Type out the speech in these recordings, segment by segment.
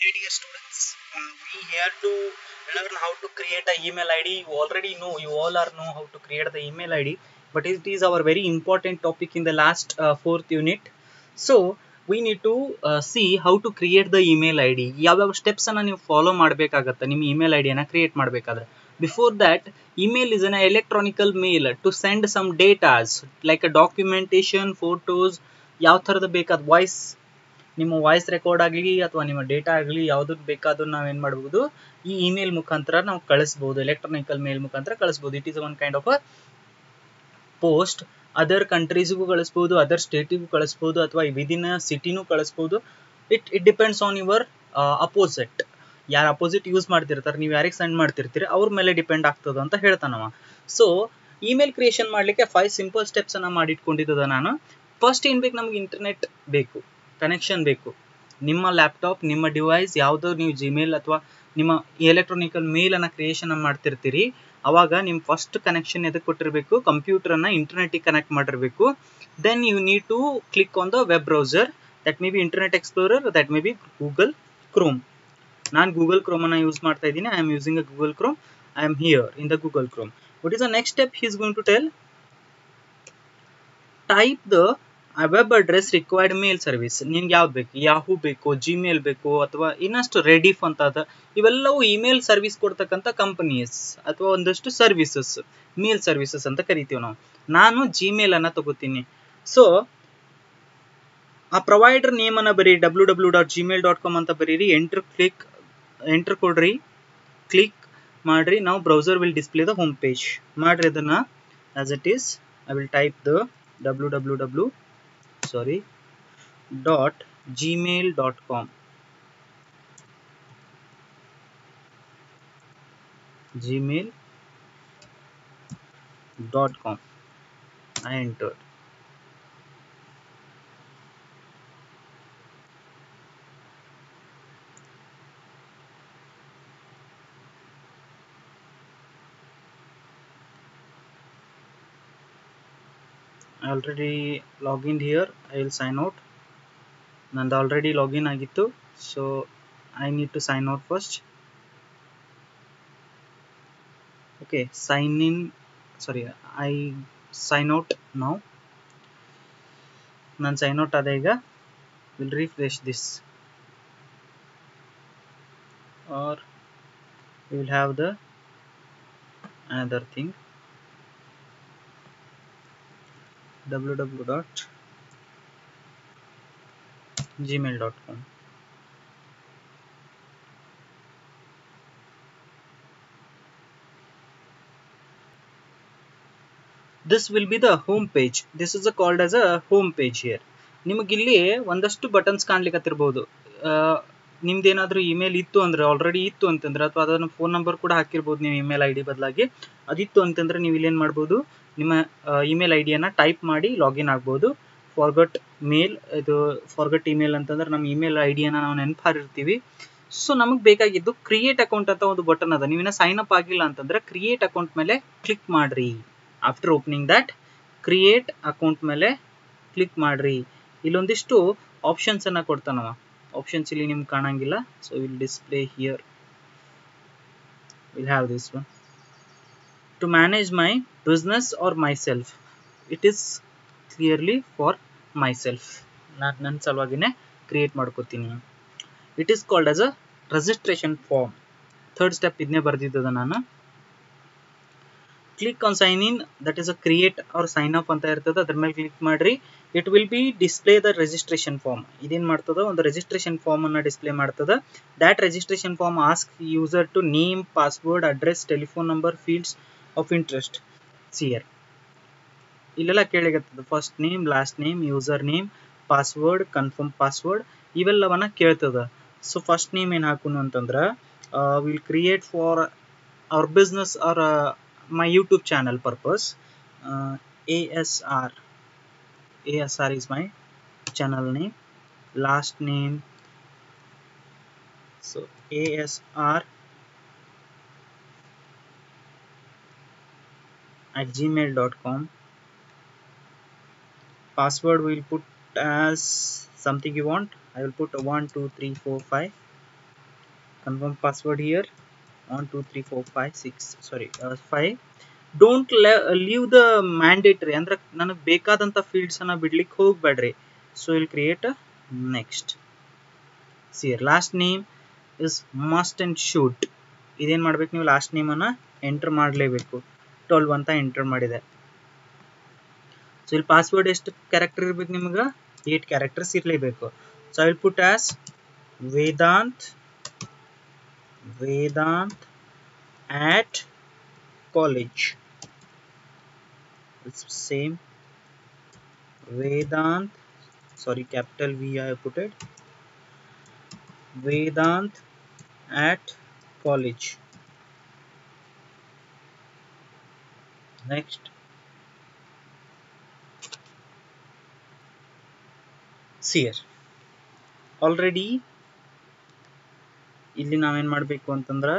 Hey dear students, we here to learn how to create an email ID. You already know, you all are know how to create the email ID, but it is our very important topic in the last fourth unit. So we need to see how to create the email ID. ಯಾವ steps ಅನ್ನ ನೀವು follow ಮಾಡಬೇಕಾಗುತ್ತೆ ನಿಮ್ಮ email ID ಅನ್ನ create ಮಾಡಬೇಕಾದ್ರೆ. Before that, email is an electronical mail to send some data like a documentation, photos, ಯಾವ ಥರದ ಬೇಕಾದ ವಾಯ್ಸ್ ನಿಮ್ಮ ವಾಯ್ಸ್ ರೆಕಾರ್ಡ್ ಆಗಲಿ ಅಥವಾ ನಿಮ್ಮ ಡೇಟಾ ಆಗಲಿ ಯಾವುದಕ್ಕೆ ಬೇಕಾದ್ರೂ ನಾವೇನು ಮಾಡ್ಬೋದು ಈ ಇಮೇಲ್ ಮುಖಾಂತರ ನಾವು ಕಳಿಸ್ಬೋದು, ಎಲೆಕ್ಟ್ರಾನಿಕಲ್ ಮೇಲ್ ಮುಖಾಂತರ ಕಳಿಸ್ಬೋದು. It is one kind of a post. Other ಕಂಟ್ರೀಸ್ಗೂ ಕಳಿಸ್ಬೋದು, ಅದರ್ ಸ್ಟೇಟಿಗೂ ಕಳಿಸ್ಬೋದು, ಅಥವಾ ವಿದಿನ್ ಸಿಟಿನೂ ಕಳಿಸ್ಬೋದು. It depends on your opposite. ಯಾರು ಅಪೋಸಿಟ್ ಯೂಸ್ ಮಾಡ್ತಿರ್ತಾರೆ, ನೀವು ಯಾರಿಗೆ ಸೆಂಡ್ ಮಾಡ್ತಿರ್ತೀರಿ ಅವ್ರ ಮೇಲೆ ಡಿಪೆಂಡ್ ಆಗ್ತದೆ ಅಂತ ಹೇಳ್ತಾನವ. ಸೊ ಇಮೇಲ್ ಕ್ರಿಯೇಷನ್ ಮಾಡಲಿಕ್ಕೆ 5 ಸಿಂಪಲ್ ಸ್ಟೆಪ್ಸ್ ಅನ್ನ ಮಾಡಿಟ್ಕೊಂಡಿದ್ದದ ನಾನು. ಫಸ್ಟ್ ಏನು ಬೇಕು, ನಮ್ಗೆ ಇಂಟರ್ನೆಟ್ ಬೇಕು, ಕನೆಕ್ಷನ್ ಬೇಕು. ನಿಮ್ಮ ಲ್ಯಾಪ್ಟಾಪ್, ನಿಮ್ಮ ಡಿವೈಸ್ ಯಾವುದೋ ನೀವು ಜಿಮೇಲ್ ಅಥವಾ ನಿಮ್ಮ ಎಲೆಕ್ಟ್ರಾನಿಕಲ್ ಮೇಲನ್ನು ಕ್ರಿಯೇಷನ್ ಮಾಡ್ತಿರ್ತೀರಿ, ಅವಾಗ ನಿಮ್ಮ ಫಸ್ಟ್ ಕನೆಕ್ಷನ್ ಎದಕ್ಕೆ ಕೊಟ್ಟಿರಬೇಕು, ಕಂಪ್ಯೂಟರನ್ನು ಇಂಟರ್ನೆಟ್ಟಿಗೆ ಕನೆಕ್ಟ್ ಮಾಡಿರಬೇಕು. Then you need to click on the web browser, that may be Internet Explorer, that may be Google Chrome. ನಾನು ಗೂಗಲ್ ಕ್ರೋಮನ್ನು ಯೂಸ್ ಮಾಡ್ತಾ ಇದ್ದೀನಿ. I am using a Google Chrome. I am here in the Google Chrome. What is the next step he is going to tell? Type the web address required mail service. ನಿನ್ಗೆ ಯಾವ್ದು ಬೇಕು, Yahoo ಬೇಕು, Gmail ಬೇಕು, ಅಥವಾ ಇನ್ನಷ್ಟು Rediff ಅಂತ ಅದ. ಇವೆಲ್ಲವೂ ಇಮೇಲ್ ಸರ್ವಿಸ್ ಕೊಡ್ತಕ್ಕಂಥ ಕಂಪನೀಸ್ ಅಥವಾ ಒಂದಷ್ಟು ಸರ್ವಿಸಸ್, ಮೇಲ್ ಸರ್ವಿಸಸ್ ಅಂತ ಕರಿತೀವಿ ನಾವು. ನಾನು ಜಿಮೇಲ್ ಅನ್ನ ತಗೋತೀನಿ. ಸೊ ಆ ಪ್ರೊವೈಡರ್ ನೇಮ್ ಅನ್ನ ಬರೀ www.gmail.com ಅಂತ ಬರೀರಿ. ಎಂಟರ್ ಕೊಡ್ರಿ, ಕ್ಲಿಕ್ ಮಾಡ್ರಿ. ನಾವು browser will display the home page. ಮಾಡ್ರಿ ಅದನ್ನ as it is. I will type the .gmail.com. gmail.com. I entered. I already logged in here. I will sign out. ನಂದು ಆಲ್ರೆಡಿ ಲಾಗಿನ್ ಆಗಿತ್ತು, so I need to sign out first. Okay, sign in, sorry, I sign out now. ನಾನು sign out ಆದ. ಈಗ will refresh this or we will have the another thing, www.gmail.com. This will be the home page. This is called as a home page here. ನಿಮಗಿಲ್ಲಿ ಒಂದಷ್ಟು buttons ಕಾಣ್ಲಿಕ್ಕತ್ತಿರ್ಬೋದು. ನಿಮ್ದೇನಾದ್ರೂ email ಇತ್ತು ಅಂದ್ರೆ, already ಇತ್ತು ಅಂತಂದ್ರೆ, ಅಥವಾ ಅದನ್ನು ಫೋನ್ ನಂಬರ್ ಕೂಡ ಹಾಕಿರ್ಬೋದು ನೀವು ಇಮೇಲ್ ID ಬದಲಾಗಿ. ಅದಿತ್ತು ಅಂತಂದ್ರೆ ನೀವು ಇಲ್ಲೇನು ಮಾಡ್ಬೋದು, ನಿಮ್ಮ ಇಮೇಲ್ ಐಡಿಯನ್ನು ಟೈಪ್ ಮಾಡಿ ಲಾಗಿನ್ ಆಗ್ಬೋದು. ಫಾರ್ಗಟ್ ಮೇಲ್, ಇದು ಫಾರ್ಗಟ್ ಇಮೇಲ್ ಅಂತಂದ್ರೆ ನಮ್ಮ ಇಮೇಲ್ ಐಡಿಯನ್ನು ನಾವು ನೆನಪಾರಿರ್ತೀವಿ. ಸೊ ನಮಗೆ ಬೇಕಾಗಿದ್ದು ಕ್ರಿಯೇಟ್ ಅಕೌಂಟ್ ಅಂತ ಒಂದು ಬಟನ್ ಅದ. ನೀವಿನ್ನ ಸೈನ್ ಅಪ್ ಆಗಿಲ್ಲ ಅಂತಂದ್ರೆ ಕ್ರಿಯೇಟ್ ಅಕೌಂಟ್ ಮೇಲೆ ಕ್ಲಿಕ್ ಮಾಡ್ರಿ. After opening that create account ಮೇಲೆ ಕ್ಲಿಕ್ ಮಾಡ್ರಿ. ಇಲ್ಲೊಂದಿಷ್ಟು ಆಪ್ಷನ್ಸ್ ಅನ್ನ ಕೊಡ್ತಾನವ. ಆಪ್ಷನ್ಸ್ ಇಲ್ಲಿ ನಿಮ್ಗೆ ಕಾಣಂಗಿಲ್ಲ, so will display here. Will have this one. To manage my business or myself. It is clearly for myself. ನಾನು ನನ್ನ ಸಲುವಾಗಿನೇ ಕ್ರಿಯೇಟ್ ಮಾಡ್ಕೋತೀನಿ. It is called as a registration form. Third step ಇದನ್ನೇ ಬರ್ದಿದ್ದದ ನಾನು. Click on sign in, that is a create or sign up ಅಂತ ಇರ್ತದೆ. ಅದ್ರ ಮೇಲೆ ಕ್ಲಿಕ್ ಮಾಡ್ರಿ. It will be display the registration form. ಇದೇನು ಮಾಡ್ತದ, ಒಂದು ರಿಜಿಸ್ಟ್ರೇಷನ್ ಫಾರ್ಮ್ ಅನ್ನ ಡಿಸ್ಪ್ಲೇ ಮಾಡ್ತದ. That registration form ask user to name, password, address, telephone number, fields of interest. ಸಿಯರ್ ಇಲ್ಲೆಲ್ಲ ಕೇಳಿಗತ್ತದ. First name, last name, user name, password, confirm password, ಇವೆಲ್ಲವನ್ನ ಕೇಳ್ತದ. ಸೊ ಫಸ್ಟ್ ನೇಮ್ ಏನು ಹಾಕೋನು ಅಂತಂದ್ರೆ, will create for our business or my YouTube channel purpose. ASR is my channel name. Last name, so ASR @gmail.com. Password we will put as something you want. I will put 1 2 3 4 5. confirm password here. 1 2 3 4 5 6 sorry 5. Don't leave the mandatory ಅಂದ್ರೆ ನನಗೆ ಬೇಕಾದಂಥ fields ಅನ್ನ ಬಿಡ್ಲಿಕ್ಕೆ ಹೋಗಬೇಡ್ರಿ. So ಇಲ್ಲಿ create next. C last name is must and shoot. ಇದೇನು ಮಾಡ್ಬೇಕು, ನೀವು ಲಾಸ್ಟ್ ನೇಮನ್ನು ಎಂಟರ್ ಮಾಡಲೇಬೇಕು. 12 ಅಂತ ಎಂಟರ್ ಮಾಡಿದೆ. ಸೊ ಇಲ್ಲಿ ಪಾಸ್ವರ್ಡ್ ಎಷ್ಟು ಕ್ಯಾರೆಕ್ಟರ್ ಇರ್ಬೇಕು ನಿಮ್ಗೆ? 8 ಕ್ಯಾರೆಕ್ಟರ್ಸ್ ಇರಲೇಬೇಕು. So I will put as Vedant at college. It's same Vedant, sorry capital V I put it, Vedant at college. Next, see here already ಇಲ್ಲಿ ನಾವೇನು ಮಾಡಬೇಕು ಅಂತಂದ್ರೆ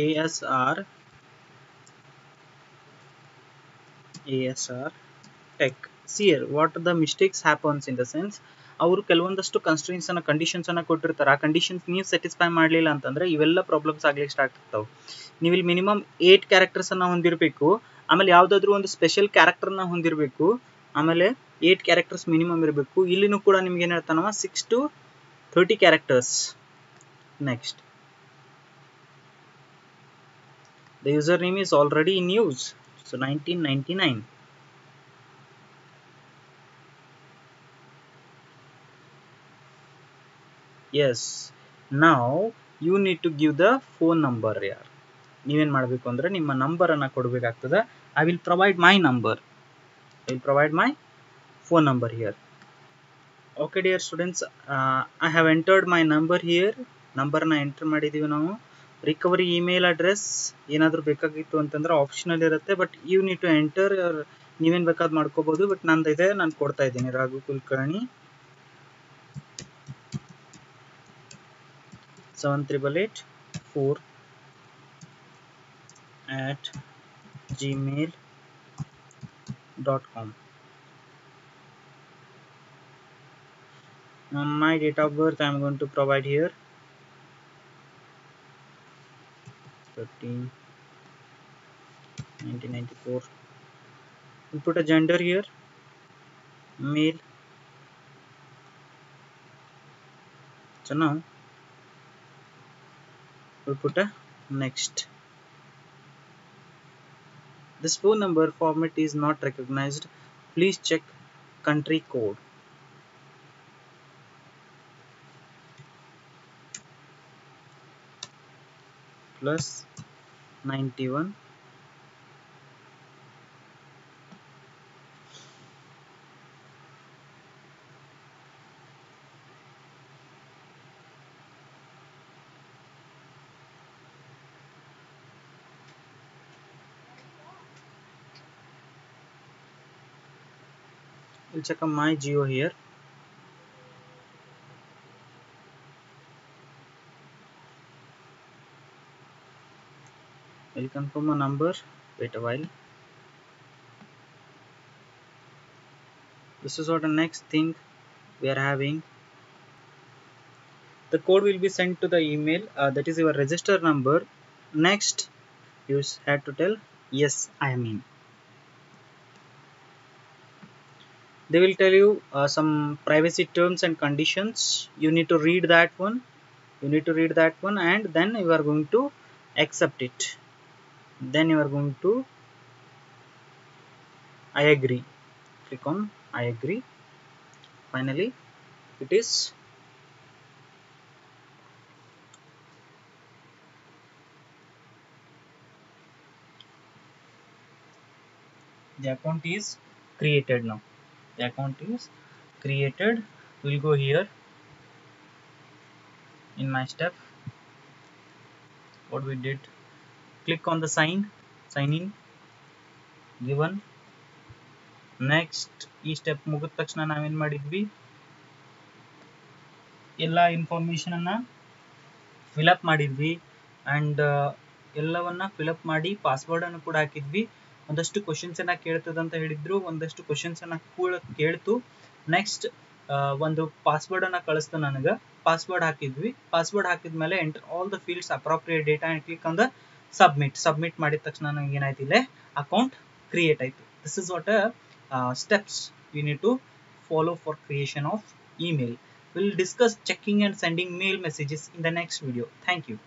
ASR tech. See here what the mistakes happens in the sense ಅವರು ಕೆಲವೊಂದಷ್ಟು ಕನ್ಸ್ಟ್ರೇನ್ಸ್ ಅನ್ನ conditions ಅನ್ನ ಕೊಟ್ಟಿರ್ತಾರೆ. ಆ ಕಂಡೀಷನ್ಸ್ ನೀವು ಸ್ಯಾಟಿಸ್ಫೈ ಮಾಡಲಿಲ್ಲ ಅಂತಂದ್ರೆ ಇವೆಲ್ಲ ಪ್ರಾಬ್ಲಮ್ಸ್ ಆಗ್ಲಿಕ್ಕೆ ಸ್ಟಾರ್ಟ್ ಆಗ್ತಾವೆ. ನೀವು ಇಲ್ಲಿ ಮಿನಿಮಮ್ 8 ಕ್ಯಾರೆಕ್ಟರ್ಸ್ ಅನ್ನ ಹೊಂದಿರಬೇಕು. ಆಮೇಲೆ ಯಾವುದಾದ್ರೂ ಒಂದು ಸ್ಪೆಷಲ್ ಕ್ಯಾರೆಕ್ಟರ್ನ ಹೊಂದಿರಬೇಕು. ಆಮೇಲೆ 8 ಕ್ಯಾರೆಕ್ಟರ್ಸ್ ಮಿನಿಮಮ್ ಇರಬೇಕು. ಇಲ್ಲಿನೂ ಕೂಡ ನಿಮ್ಗೆ ಏನು ಹೇಳ್ತಾನವ 6 to 30 characters. Next, the username is already in use, so 1999. Yes, now you need to give the phone number here. ನೀವೇನು ಮಾಡಬೇಕು ಅಂದರೆ ನಿಮ್ಮ ನಂಬರನ್ನು ಕೊಡಬೇಕಾಗ್ತದೆ. I will provide my number. I will provide my phone number here. Okay dear students, I have entered my number here. ನಂಬರ್ನ enter ಮಾಡಿದ್ದೀವಿ ನಾವು. Recovery email address ಏನಾದರೂ ಬೇಕಾಗಿತ್ತು ಅಂತಂದ್ರೆ ಆಪ್ಷನಲ್ ಇರುತ್ತೆ, but you need to enter. ನೀವೇನು ಬೇಕಾದ್ ಮಾಡ್ಕೋಬೋದು, ಬಟ್ ನಂದು ಇದೆ, ನಾನು ಕೊಡ್ತಾ ಇದ್ದೀನಿ. Raghu Kulkarni 7884@gmail.com. My date of birth I am going to provide here 13/1994. We'll put a gender here, male. So now we'll put a next. This phone number format is not recognized. Please check country code. +91. We'll check on my Geo here. We'll confirm a number. Wait a while. This is what the next thing we are having. The code will be sent to the email. That is your register number. Next, you have to tell yes, I am in. They will tell you some privacy terms and conditions. You need to read that one. And then you are going to accept it. Then you are going to I agree. Click on I agree. Finally, it is the account is created now. The account is created. We'll go here in my step. What we did, click on the sign in, given. Next ಈ step ಮುಗಿದ ತಕ್ಷಣ ನಾವೇನು ಮಾಡಿದ್ವಿ, ಎಲ್ಲ ಇನ್ಫಾರ್ಮೇಷನನ್ನು fill up ಮಾಡಿದ್ವಿ. And ಎಲ್ಲವನ್ನ fill up ಮಾಡಿ ಪಾಸ್ವರ್ಡನ್ನು ಕೂಡ ಹಾಕಿದ್ವಿ. ಒಂದಷ್ಟು ಕ್ವಶನ್ಸನ್ನು ಕೇಳ್ತದಂತ ಹೇಳಿದ್ರು, ಒಂದಷ್ಟು ಕ್ವಶನ್ಸನ್ನು ಕೂಡ ಕೇಳ್ತು. ನೆಕ್ಸ್ಟ್ ಒಂದು ಪಾಸ್ವರ್ಡನ್ನು ಕಳಿಸ್ತು ನನಗೆ. ಪಾಸ್ವರ್ಡ್ ಹಾಕಿದ್ವಿ. ಪಾಸ್ವರ್ಡ್ ಹಾಕಿದ್ಮೇಲೆ enter all the fields appropriate data and click on the submit ಮಾಡಿದ ತಕ್ಷಣ ನನಗೆ ಏನಾಯ್ತು, ಇಲ್ಲೇ ಅಕೌಂಟ್ ಕ್ರಿಯೇಟ್ ಆಯಿತು. This is what steps you need to follow for creation of email. We'll discuss checking and sending mail messages in the next video. Thank you.